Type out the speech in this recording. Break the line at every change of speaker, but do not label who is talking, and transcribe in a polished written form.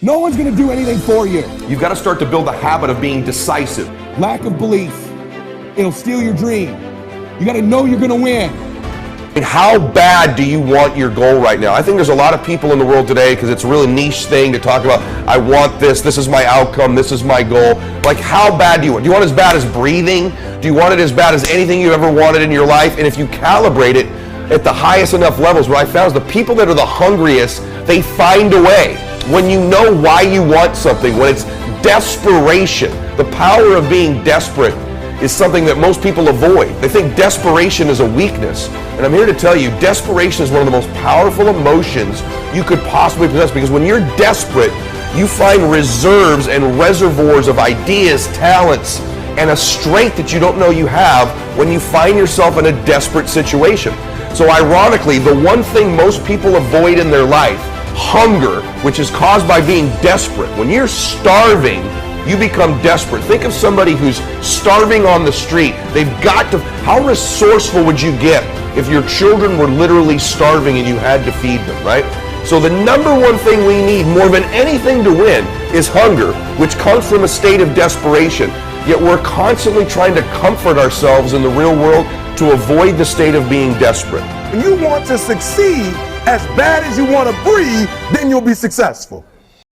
No one's going to do anything for you.
You've got to start to build the habit of being decisive.
Lack of belief, it'll steal your dream. You got to know you're going to win.
And how bad do you want your goal right now? I think there's a lot of people in the world today, because it's a really niche thing to talk about. I want this is my outcome, this is my goal. Like, how bad do you want? Do you want it as bad as breathing? Do you want it as bad as anything you ever wanted in your life? And if you calibrate it at the highest enough levels, what I found is the people that are the hungriest, they find a way. When you know why you want something, when it's desperation, the power of being desperate is something that most people avoid. They think desperation is a weakness. And I'm here to tell you, desperation is one of the most powerful emotions you could possibly possess, because when you're desperate, you find reserves and reservoirs of ideas, talents, and a strength that you don't know you have when you find yourself in a desperate situation. So ironically, the one thing most people avoid in their life, hunger, which is caused by being desperate. When you're starving, you become desperate. Think of somebody who's starving on the street. They've got to, how resourceful would you get if your children were literally starving and you had to feed them, right? So the number one thing we need more than anything to win is hunger, which comes from a state of desperation. Yet we're constantly trying to comfort ourselves in the real world to avoid the state of being desperate.
When you want to succeed as bad as you want to breathe, then you'll be successful.